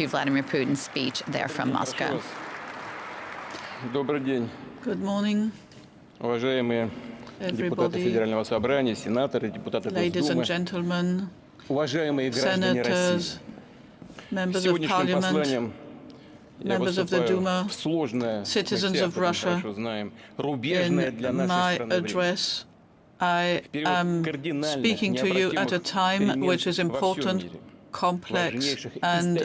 to Vladimir Putin's speech there from Moscow. Good morning, everybody, ladies and gentlemen, senators, members of parliament, members of the Duma, citizens of Russia. In my address, I am speaking to you at a time which is important, complex, and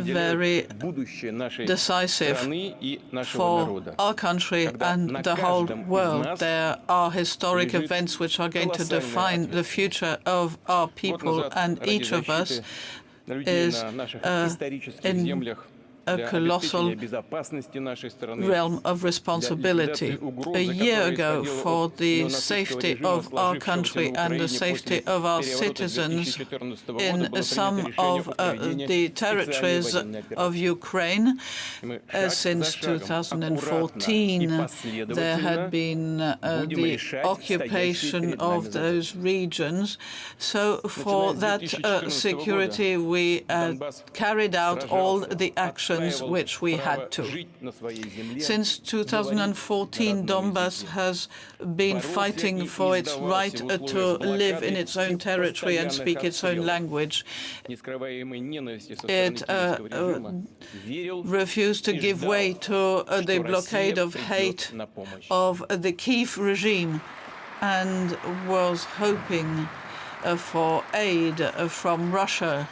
very decisive for our country and the whole world. There are historic events which are going to define the future of our people, and each of us is in a colossal realm of responsibility. A year ago, for the safety of our country and the safety of our citizens in some of the territories of Ukraine, since 2014, there had been the occupation of those regions. So for that security, we carried out all the actions which we had to. Since 2014, Donbass has been fighting for its right to live in its own territory and speak its own language. It refused to give way to the blockade of hate of the Kyiv regime and was hoping for aid from Russia,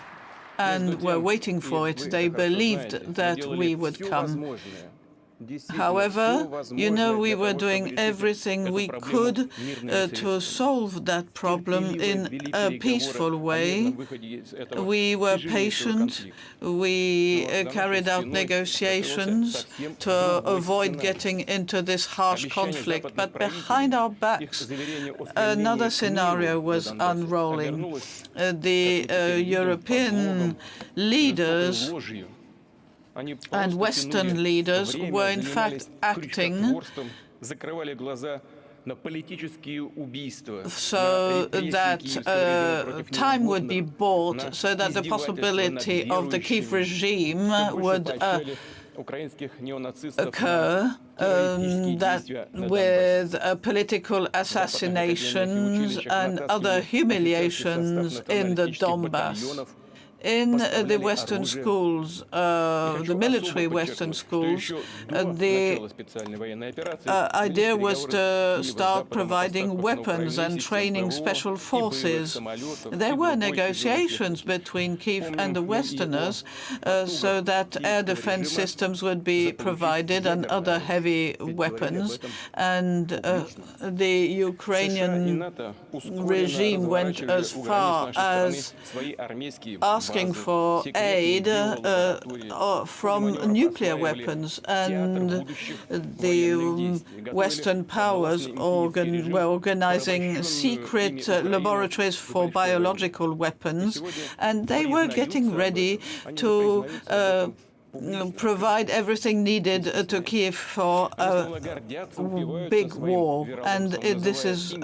and were waiting for it. They believed that we would come. However, we were doing everything we could to solve that problem in a peaceful way. We were patient. We carried out negotiations to avoid getting into this harsh conflict. But behind our backs, another scenario was unrolling. The European leaders and Western leaders were in fact acting so that time would be bought, so that the possibility of the Kyiv regime would occur, that with political assassinations and other humiliations in the Donbass. In the Western schools, the military Western schools, the idea was to start providing weapons and training special forces. There were negotiations between Kyiv and the Westerners so that air defense systems would be provided and other heavy weapons. And the Ukrainian regime went as far as asking for aid from nuclear weapons, and the Western powers were organizing secret laboratories for biological weapons, and they were getting ready to provide everything needed to Kyiv for a big war. And this is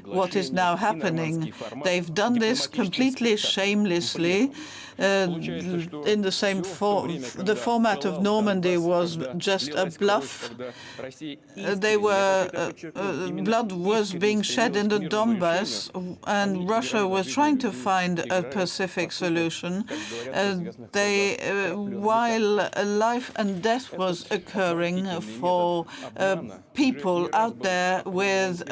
what is now happening. They've done this completely shamelessly. In the same form, the format of Normandy was just a bluff. Blood was being shed in the Donbass, and Russia was trying to find a pacific solution. While life and death was occurring for people out there with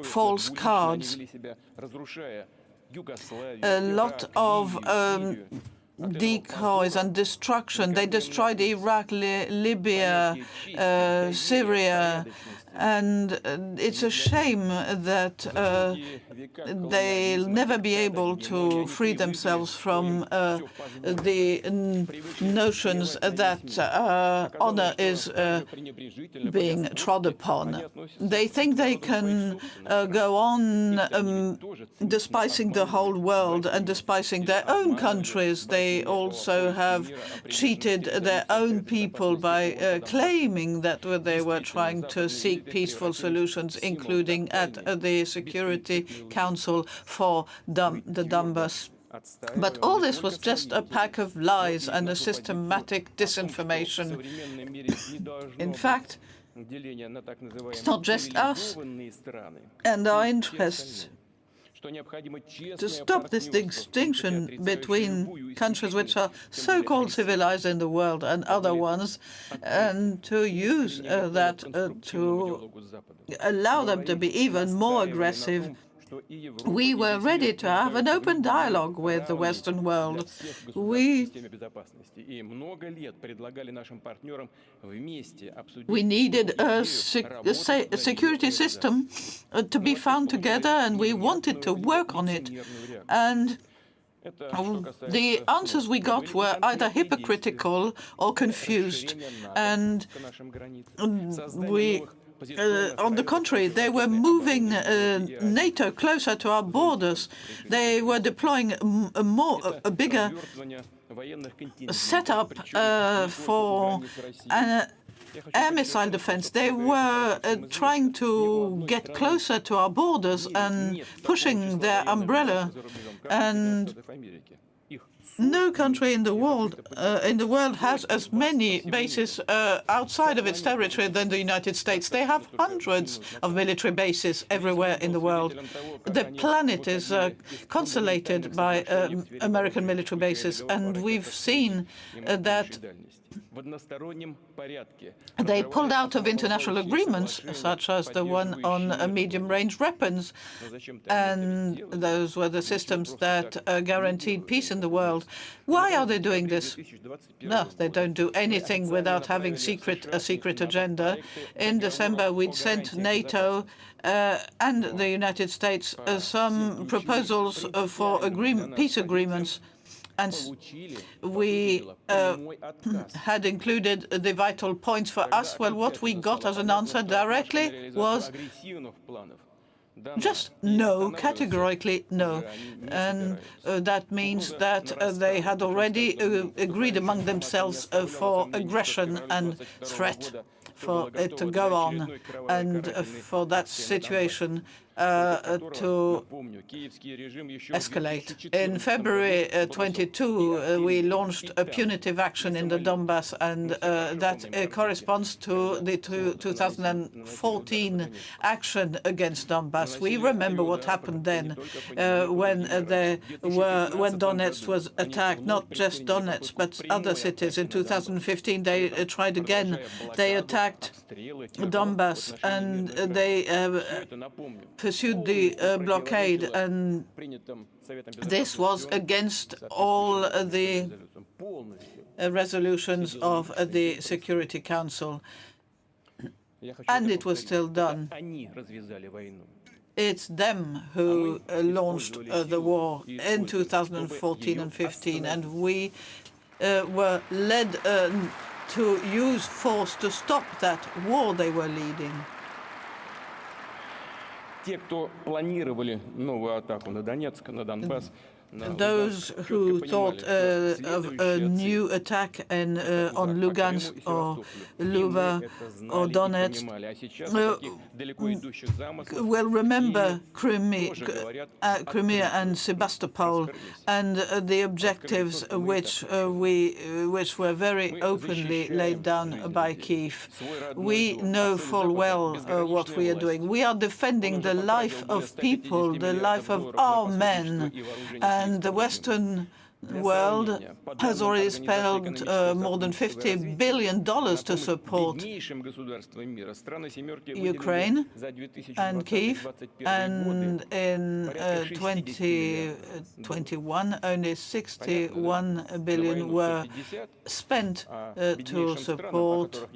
false cards. A lot of decoys and destruction. They destroyed Iraq, Libya, Syria, and it's a shame that they'll never be able to free themselves from the notions that honor is being trod upon. They think they can go on despising the whole world and despising their own countries. They also have cheated their own people by claiming that they were trying to seek peaceful solutions, including at the Security Council for the Donbass But all this was just a pack of lies and a systematic disinformation. In fact, it's not just us and our interests to stop this distinction between countries which are so-called civilized in the world and other ones, and to use that to allow them to be even more aggressive. We were ready to have an open dialogue with the Western world. We needed a security system to be found together, and we wanted to work on it. And the answers we got were either hypocritical or confused. And on the contrary, they were moving NATO closer to our borders. They were deploying a bigger setup for air missile defense. They were trying to get closer to our borders and pushing their umbrella. And no country in the world has as many bases outside of its territory than the United States. They have hundreds of military bases everywhere in the world. The planet is consolated by American military bases, and we've seen that they pulled out of international agreements, such as the one on medium-range weapons, and those were the systems that guaranteed peace in the world. Why are they doing this? No, they don't do anything without having a secret agenda. In December, we'd sent NATO and the United States some proposals for peace agreements. And we had included the vital points for us. Well, what we got as an answer directly was just no, categorically no. And that means that they had already agreed among themselves for aggression and threat for it to go on, and for that situation to escalate. In February 22, we launched a punitive action in the Donbass, and that corresponds to the 2014 action against Donbass. We remember what happened then when Donetsk was attacked, not just Donetsk, but other cities. In 2015, they tried again. They attacked Donbass, and they pursued the blockade, and this was against all the resolutions of the Security Council, and it was still done. It's them who launched the war in 2014 and 15, and we were led to use force to stop that war they were leading. Those who thought of a new attack on Lugansk or Luva or Donetsk will remember Crimea and Sebastopol, and the objectives which were very openly laid down by Kyiv. We know full well what we are doing. We are defending the life of people, the life of our men, and the Western world has already spent more than $50 billion to support Ukraine and Kyiv, and in 2021 only 61 billion were spent to support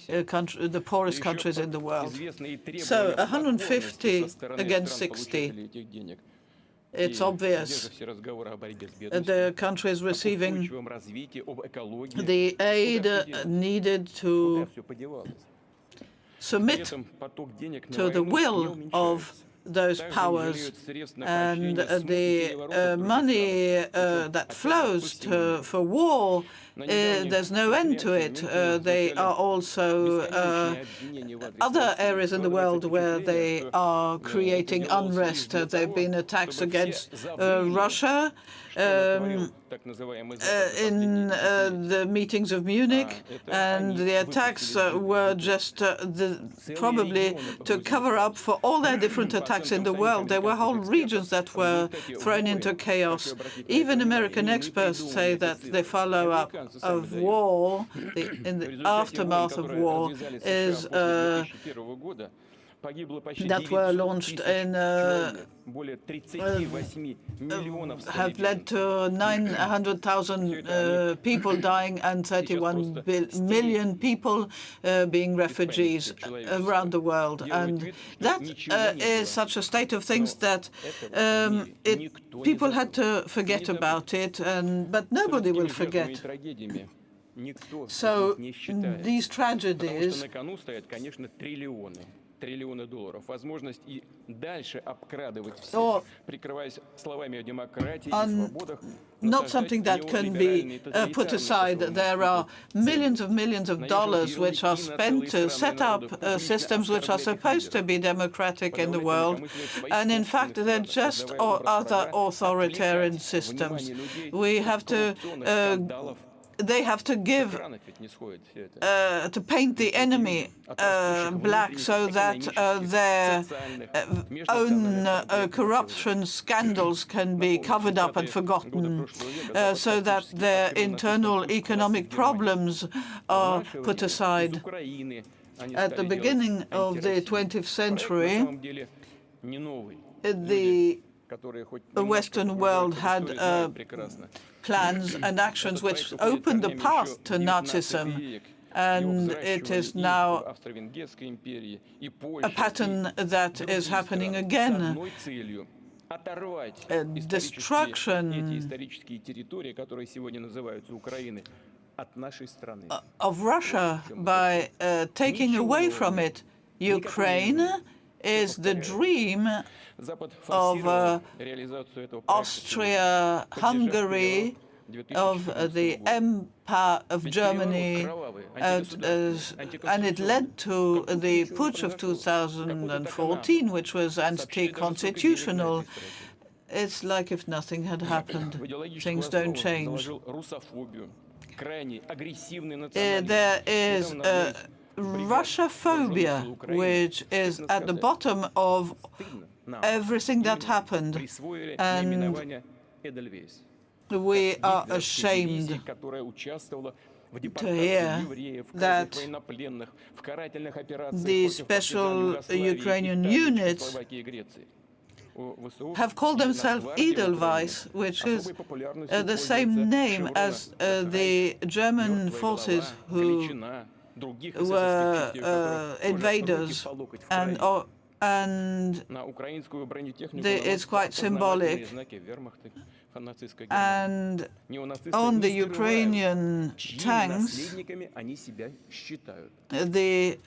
the poorest countries in the world. So 150 against 60. It's obvious the countries receiving the aid needed to submit to the will of those powers, and the money that flows for war, there's no end to it. They are also other areas in the world where they are creating unrest. There have been attacks against Russia in the meetings of Munich, and the attacks were just probably to cover up for all their different attacks in the world. There were whole regions that were thrown into chaos. Even American experts say that the follow-up of war, in the aftermath of war, is that were launched in have led to 900,000 people dying and 31 million people being refugees around the world. And that is such a state of things that people had to forget about it, but nobody will forget. So these tragedies триллионы долларов. Возможность и дальше обкрадывать всех, прикрываясь словами о демократии и свободах. Not something that can be put aside. There are millions of dollars which are spent to set up systems which are supposed to be democratic in the world, and in fact they're just other authoritarian systems. We have to they have to give, to paint the enemy black so that their own corruption scandals can be covered up and forgotten, so that their internal economic problems are put aside. At the beginning of the 20th century, the Western world had plans and actions which opened the path to Nazism, and it is now a pattern that is happening again. Destruction of Russia by taking away from it Ukraine is the dream of Austria, Hungary, of the Empire of Germany, and it led to the putsch of 2014, which was anti-constitutional. It's like if nothing had happened. Things don't change. There is Russophobia, which is at the bottom of everything that happened, and we are ashamed to hear that the special Ukrainian units have called themselves Edelweiss, which is the same name as the German forces who were invaders, and it's quite symbolic. And on the Ukrainian tanks, the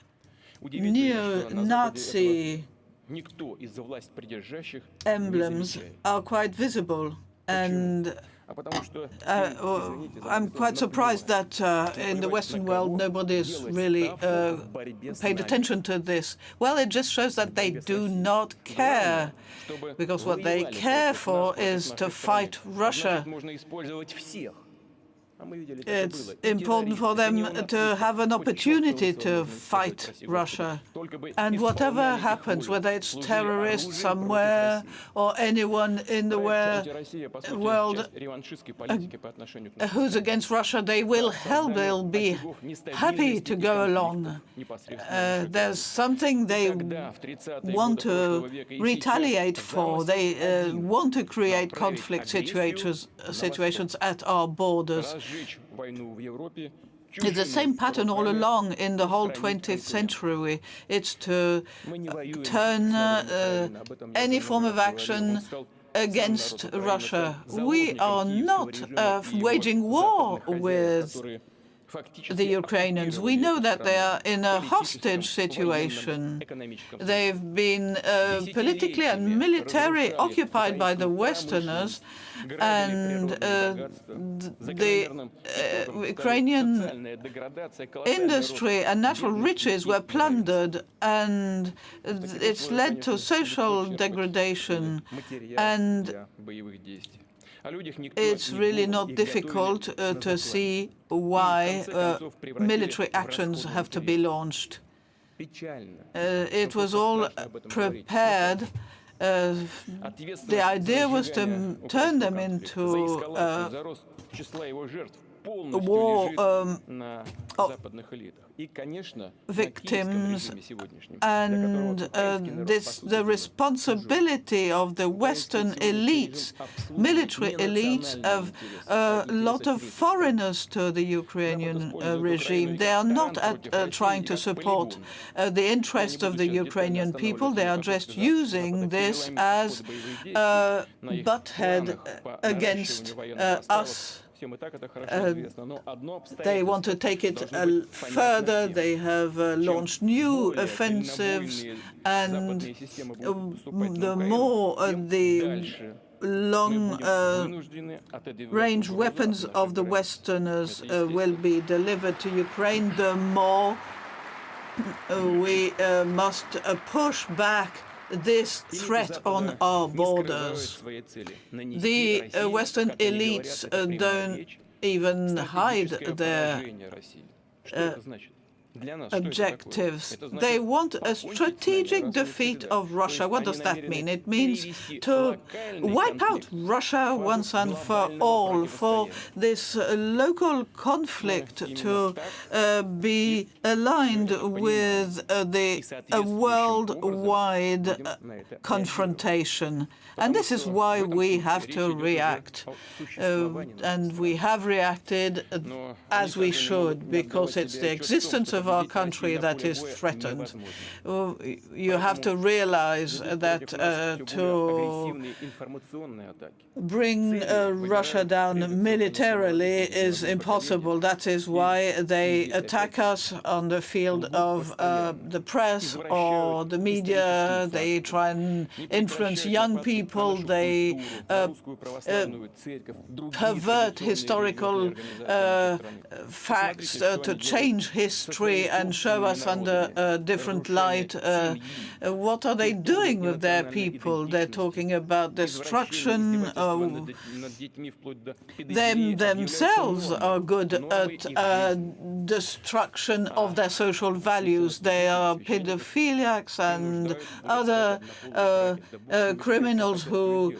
neo-Nazi emblems are quite visible, and I'm quite surprised that in the Western world nobody's really paid attention to this. Well, it just shows that they do not care, because what they care for is to fight Russia. It's important for them to have an opportunity to fight Russia. And whatever happens, whether it's terrorists somewhere or anyone in the world who's against Russia, they'll be happy to go along. There's something they want to retaliate for. They want to create conflict situations at our borders. It's the same pattern all along in the whole 20th century. It's to turn any form of action against Russia. We are not waging war with the Ukrainians. We know that they are in a hostage situation. They've been politically and militarily occupied by the Westerners, and the Ukrainian industry and natural riches were plundered, and it's led to social degradation. And it's really not difficult to see why military actions have to be launched. It was all prepared. The idea was to turn them into war victims, and the responsibility of the Western elites, military elites, of a lot of foreigners to the Ukrainian regime. They are not trying to support the interest of the Ukrainian people. They are just using this as a butthead against us. They want to take it further. They have launched new offensives, and the more the long-range weapons of the Westerners will be delivered to Ukraine, the more we must push back this threat on our borders. The Western elites don't even hide their objectives. They want a strategic defeat of Russia. What does that mean? It means to wipe out Russia once and for all, for this local conflict to be aligned with the worldwide confrontation. And this is why we have to react. And we have reacted as we should, because it's the existence of our country that is threatened. You have to realize that to bring Russia down militarily is impossible. That is why they attack us on the field of the press or the media. They try and influence young people. They pervert historical facts to change history and show us under a different light. What are they doing with their people? They're talking about destruction. Themselves are good at destruction of their social values. They are pedophiliacs and other criminals who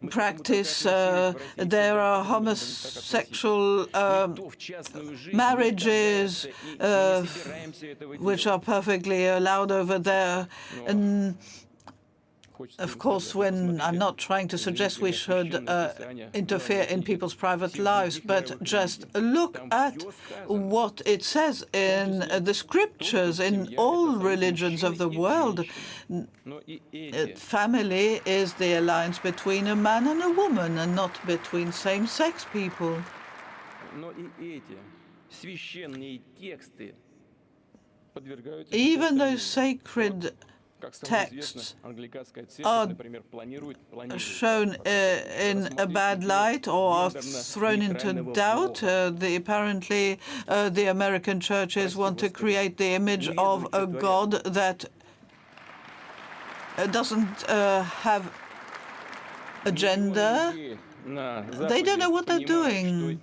practice. There are homosexual marriages which are perfectly allowed over there. And of course, when I'm not trying to suggest we should interfere in people's private lives, but just look at what it says in the scriptures, in all religions of the world. Family is the alliance between a man and a woman, and not between same-sex people. Even those sacred texts are shown in a bad light or are thrown into doubt. Apparently, the American churches want to create the image of a God that doesn't have agenda. They don't know what they're doing.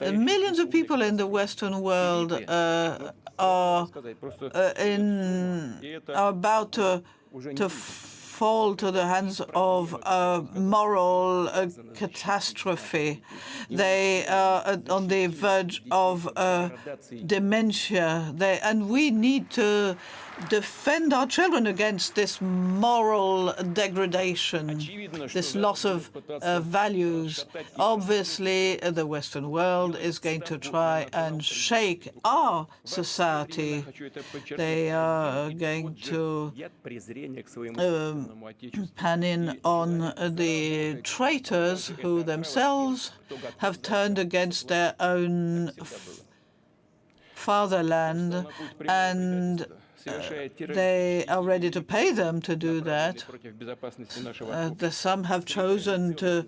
Millions of people in the Western world are about to fall to the hands of a moral catastrophe. They are on the verge of dementia. And we need to defend our children against this moral degradation, this loss of values. Obviously, the Western world is going to try and shake our society. They are going to pan in on the traitors who themselves have turned against their own fatherland, and they are ready to pay them to do that. Some have chosen the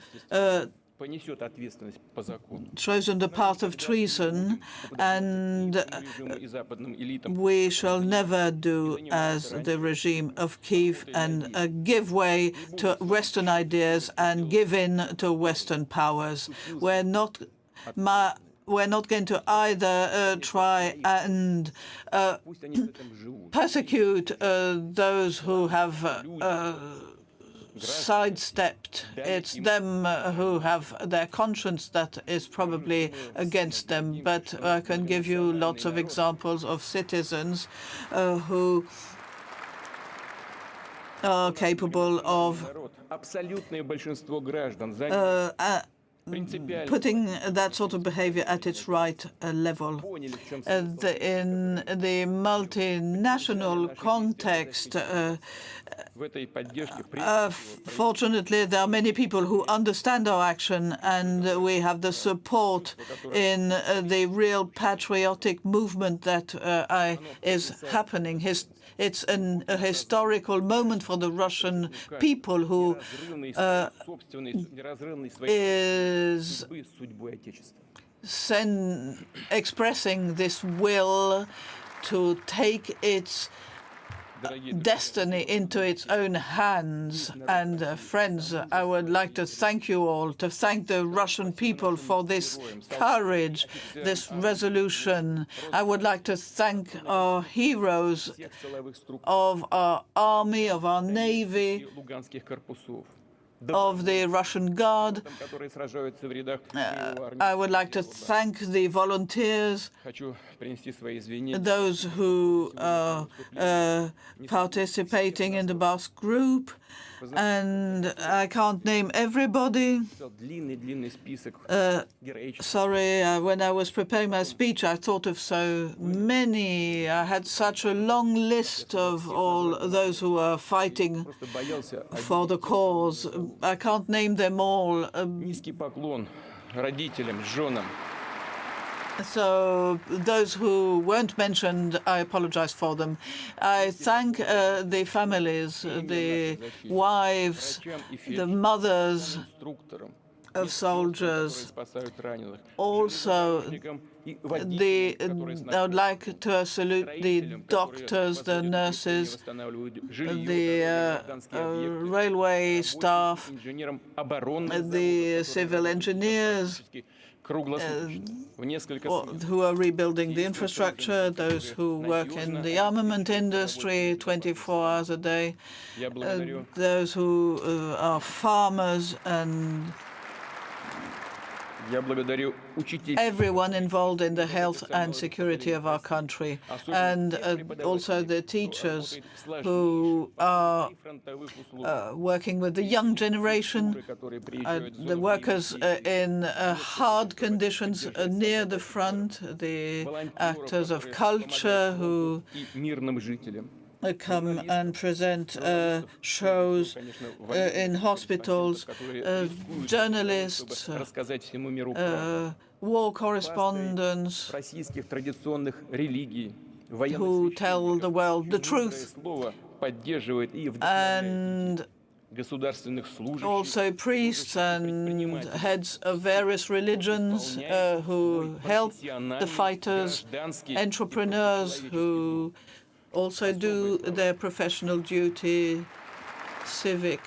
path of treason, and we shall never do as the regime of Kiev and give way to Western ideas and give in to Western powers. We're not going to either try and persecute those who have sidestepped. It's them who have their conscience that is probably against them. But I can give you lots of examples of citizens who are capable of putting that sort of behavior at its right level. In the multinational context, fortunately, there are many people who understand our action, and we have the support in the real patriotic movement that is happening. It's a historical moment for the Russian people who is expressing this will to take its destiny into its own hands. And friends, I would like to thank you all, to thank the Russian people for this courage, this resolution. I would like to thank our heroes of our army, of our navy, of the Russian Guard. I would like to thank the volunteers, those who are participating in the Basque group, and I can't name everybody. Sorry, when I was preparing my speech, I thought of so many. I had such a long list of all those who are fighting for the cause. I can't name them all. So those who weren't mentioned, I apologize for them. I thank the families, the wives, the mothers of soldiers. Also, I would like to salute the doctors, the nurses, the railway staff, the civil engineers, who are rebuilding the infrastructure, those who work in the armament industry 24 hours a day, those who are farmers, and everyone involved in the health and security of our country, and also the teachers who are working with the young generation, the workers in hard conditions near the front, the actors of culture who come and present shows in hospitals, journalists, war correspondents who tell the world the truth, and also priests and heads of various religions who help the fighters, entrepreneurs who also do their professional duty, civic,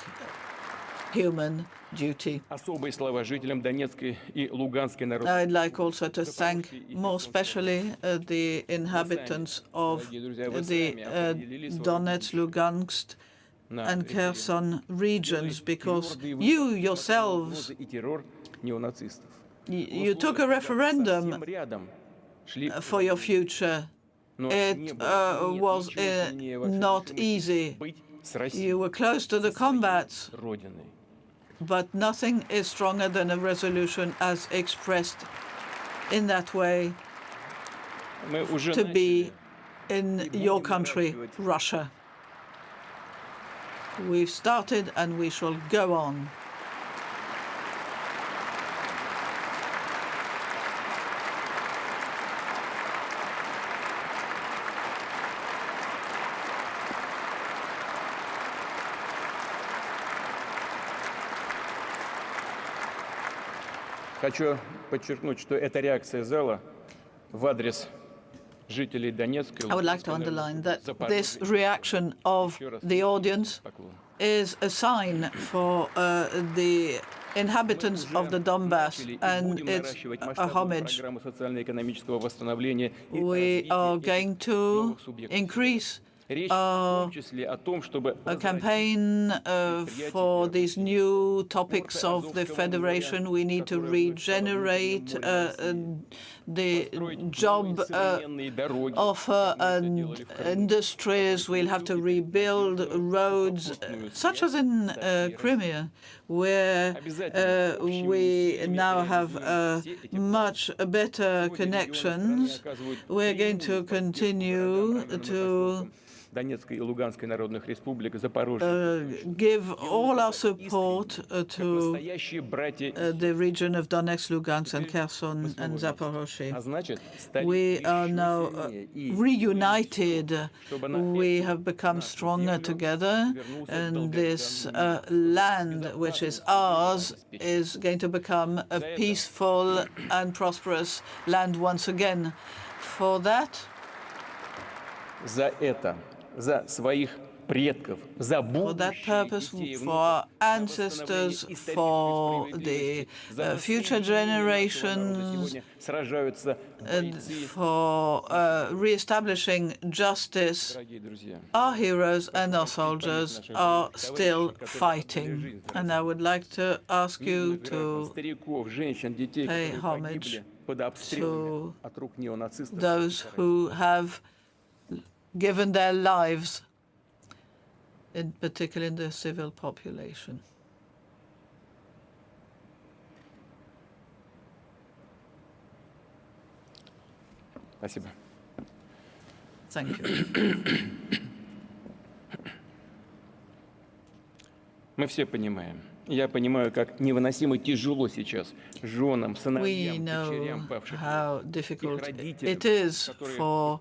human duty. I'd like also to thank more especially the inhabitants of the Donetsk, Lugansk, and Kherson regions, because you yourselves, you took a referendum for your future. It was not easy. You were close to the combat, but nothing is stronger than a resolution as expressed in that way to be in your country, Russia. We've started and we shall go on. Хочу подчеркнуть, что эта реакция зала в адрес жителей Донецкой. I would like to underline that this reaction of the audience is a sign for the inhabitants of the Donbass, and it's a homage. We are going to increase a campaign for these new topics of the Federation. We need to regenerate the job offer and industries. We'll have to rebuild roads, such as in Crimea, where we now have much better connections. We're going to continue to give all our support to the region of Donetsk, Lugansk, and Kherson and Zaporozhye. We are now reunited. We have become stronger together, and this land, which is ours, is going to become a peaceful and prosperous land once again. For that, for that purpose, for our ancestors, for the future generations, for re-establishing justice, our heroes and our soldiers are still fighting. And I would like to ask you to pay homage to those who have given their lives, in particular in the civil population. Спасибо. Thank you. Мы все понимаем. Я понимаю, как невыносимо тяжело сейчас женам, сыновьям, дочерям павших, how difficult it is for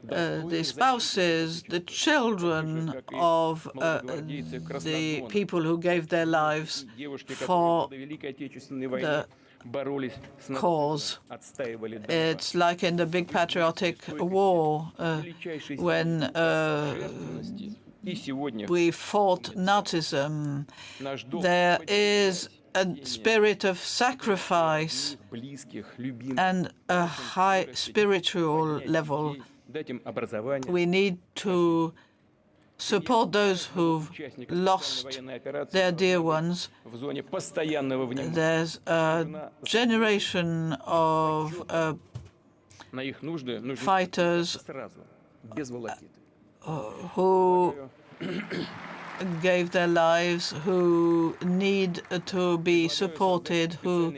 the spouses, the children of the people who gave their lives for the cause. It's like in the big patriotic war when we fought Nazism. There is a spirit of sacrifice and a high spiritual level. We need to support those who've lost their dear ones. There's a generation of fighters who gave their lives, who need to be supported, to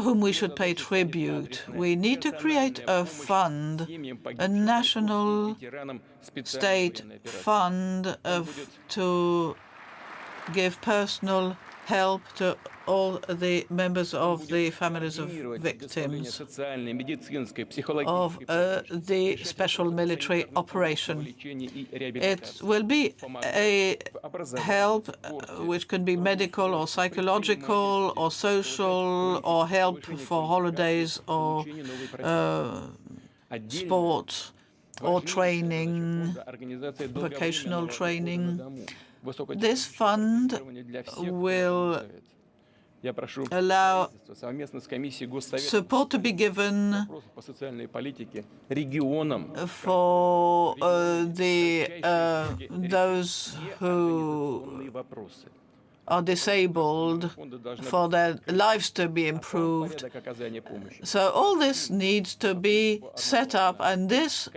whom we should pay tribute. We need to create a fund, a national state fund to give personal help to all the members of the families of victims of the special military operation. It will be a help which can be medical or psychological or social, or help for holidays or sports or training, vocational training. This fund will allow support to be given for those who are disabled, for their lives to be improved. So all this needs to be set up, and this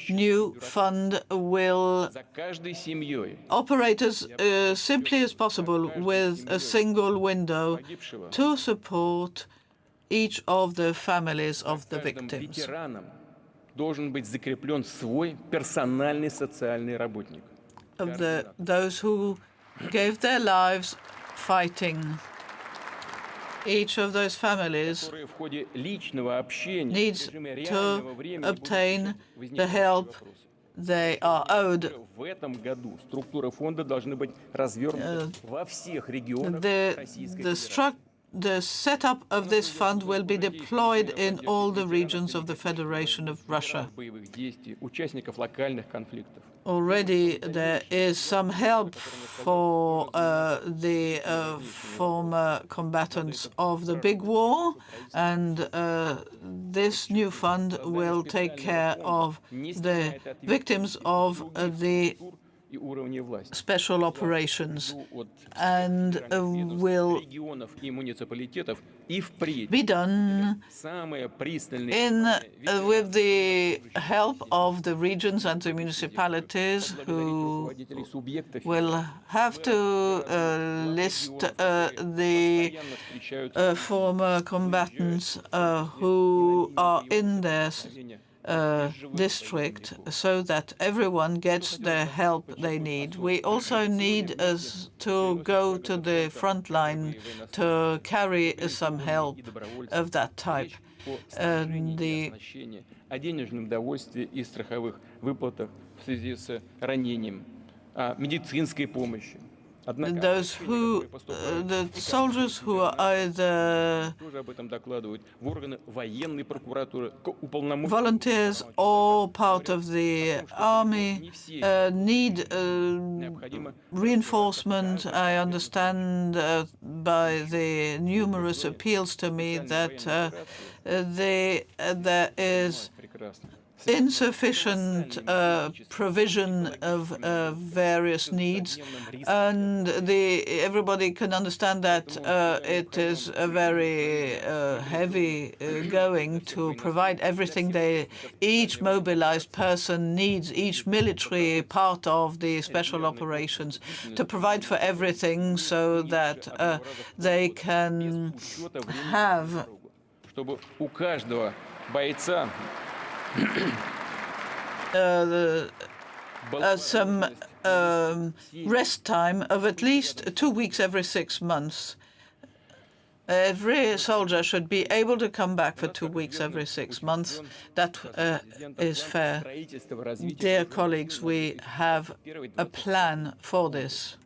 new fund will operate as simply as possible with a single window to support each of the families of the victims. Of those who gave their lives fighting. Each of those families needs to obtain the help they are owed. The setup of this fund will be deployed in all the regions of the Federation of Russia. Already there is some help for the former combatants of the big war, and this new fund will take care of the victims of the special operations and will be done with the help of the regions and the municipalities, who will have to list the former combatants who are in their district, so that everyone gets the help they need. We also need to go to the front line to carry some help of that type. Those who, the soldiers who are either volunteers or part of the army, need reinforcement. I understand by the numerous appeals to me that there is insufficient provision of various needs, and everybody can understand that it is a very heavy going to provide everything each mobilized person needs, each military part of the special operations, to provide for everything so that they can have some rest time of at least 2 weeks every 6 months. Every soldier should be able to come back for 2 weeks every 6 months. That is fair. Dear colleagues, we have a plan for this.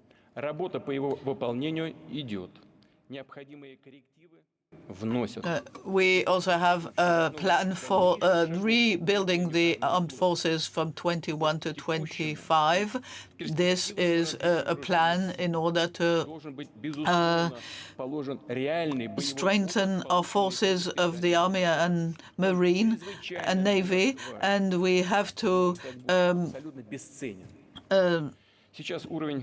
We also have a plan for rebuilding the armed forces from 21 to 25. This is a plan in order to strengthen our forces of the Army and Marine and Navy, and we have to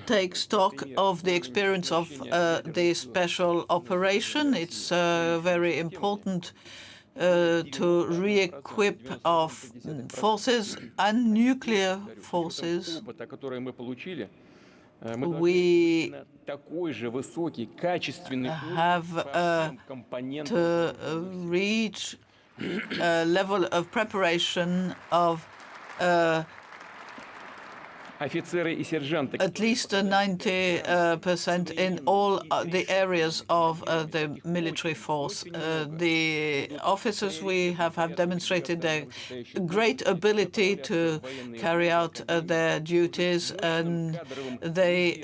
take stock of the experience of the special operation. It's very important to re-equip our forces and nuclear forces. We have to reach a level of preparation of at least 90% in all the areas of the military force. The officers we have demonstrated a great ability to carry out their duties, and they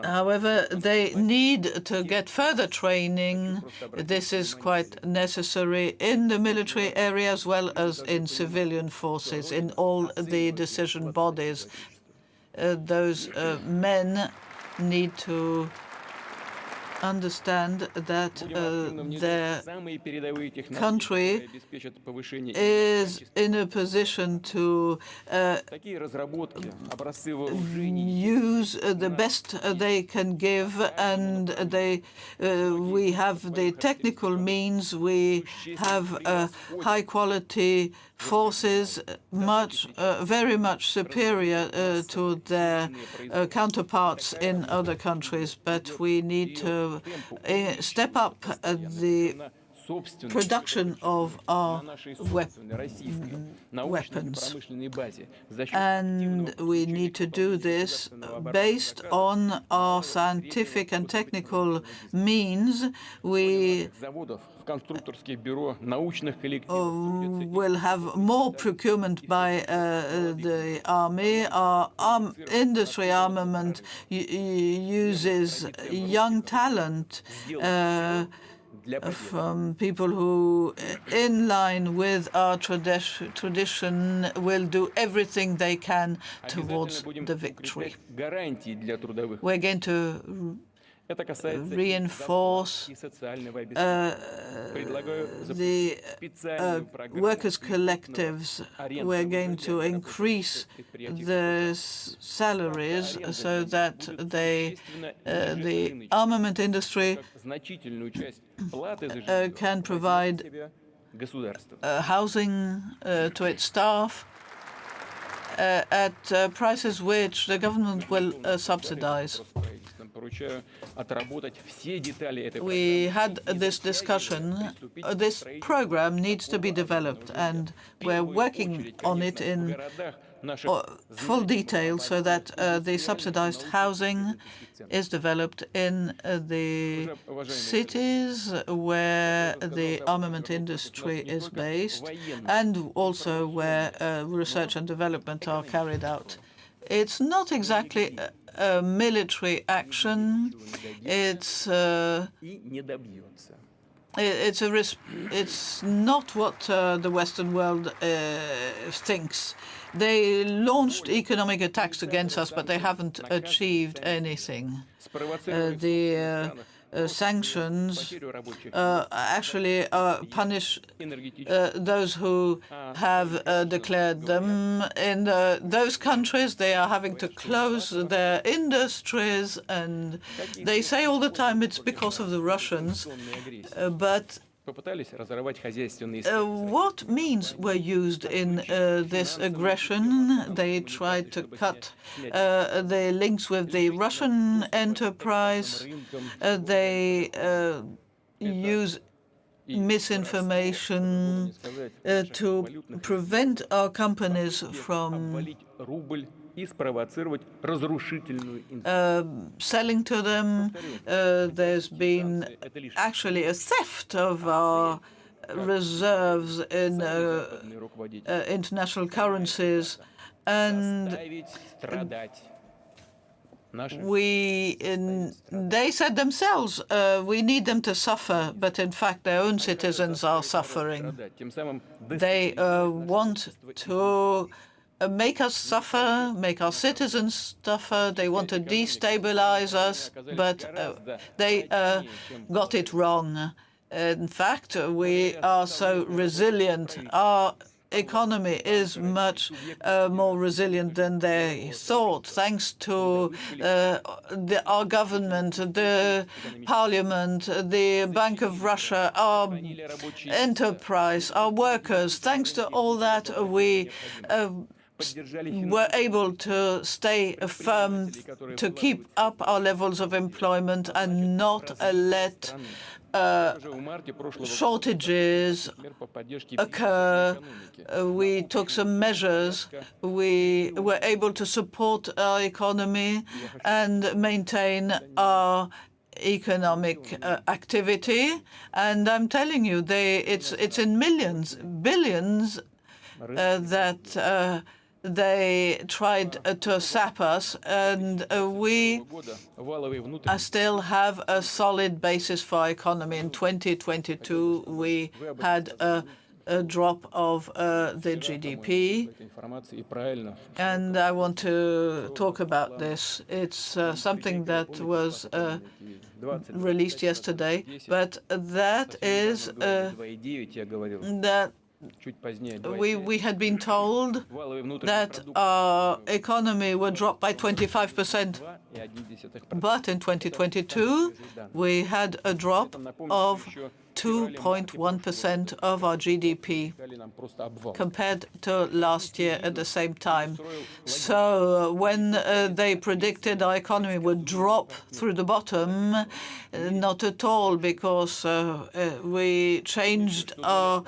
however, they need to get further training. This is quite necessary in the military area as well as in civilian forces, in all the decision bodies. Those men need to understand that their country is in a position to use the best they can give, and we have the technical means, we have high-quality forces, very much superior to their counterparts in other countries, but we need to step up the production of our weapons. And we need to do this based on our scientific and technical means. We will have more procurement by the army. Our industry armament uses young talent from people who, in line with our tradition, will do everything they can towards the victory. We're going to reinforce the workers' collectives. We're going to increase the salaries so that the armament industry can provide housing to its staff at prices which the government will subsidize. We had this discussion. This program needs to be developed, and we're working on it in full detail so that the subsidized housing is developed in the cities where the armament industry is based, and also where research and development are carried out. It's not exactly a military action. It's not what the Western world thinks. They launched economic attacks against us, but they haven't achieved anything. The sanctions actually punish those who have declared them. In those countries, they are having to close their industries, and they say all the time it's because of the Russians. But what means were used in this aggression? They tried to cut the links with the Russian enterprise. They use misinformation to prevent our companies from selling to them. There's been actually a theft of our reserves in international currencies, and they said themselves, we need them to suffer, but in fact their own citizens are suffering. They want to make us suffer, make our citizens suffer. They want to destabilize us, but they got it wrong. In fact, we are so resilient. Our economy is much more resilient than they thought, thanks to our government, the parliament, the Bank of Russia, our enterprise, our workers. Thanks to all that, we were able to stay firm, to keep up our levels of employment and not let shortages occur. We took some measures. We were able to support our economy and maintain our economic activity. And I'm telling you, it's in millions, billions that they tried to sap us, and we still have a solid basis for our economy. In 2022, we had a drop of the GDP. And I want to talk about this. It's something that was released yesterday, but that is that we had been told that our economy would drop by 25%, but in 2022 we had a drop of 2.1% of our GDP compared to last year at the same time. So when they predicted our economy would drop through the bottom, not at all, because we changed our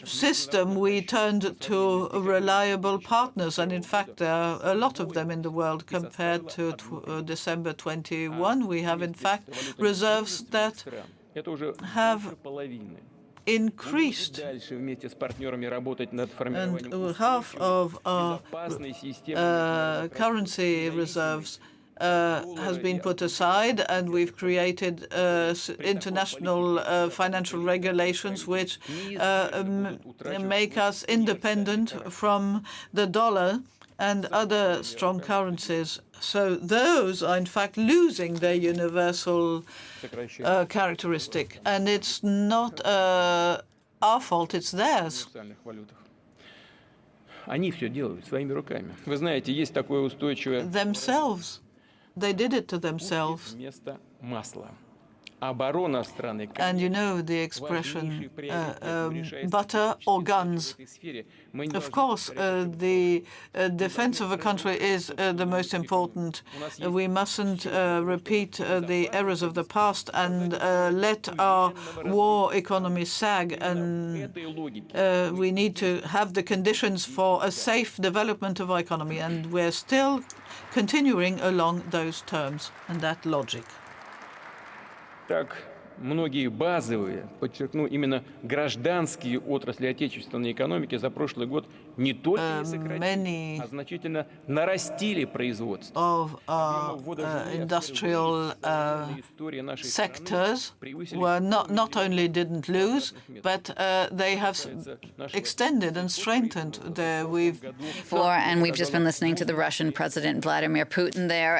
system. We turned to reliable partners, and in fact there are a lot of them in the world. Compared to December 21, we have in fact reserves that have increased, and half of our currency reserves has been put aside, and we've created international financial regulations which make us independent from the dollar and other strong currencies. So those are in fact losing their universal characteristic, and it's not our fault, it's theirs. Themselves. They did it to themselves. And you know the expression, butter or guns. Of course, the defense of a country is the most important. We mustn't repeat the errors of the past and let our war economy sag. And we need to have the conditions for a safe development of our economy. And we're still continuing along those terms and that logic. Так, многие базовые, подчеркну, именно гражданские отрасли отечественной экономики за прошлый год не только не сократили, а значительно нарастили производство. Industrial sectors were not only didn't lose, but they have extended and strengthened. And we've just been listening to the Russian President Vladimir Putin there.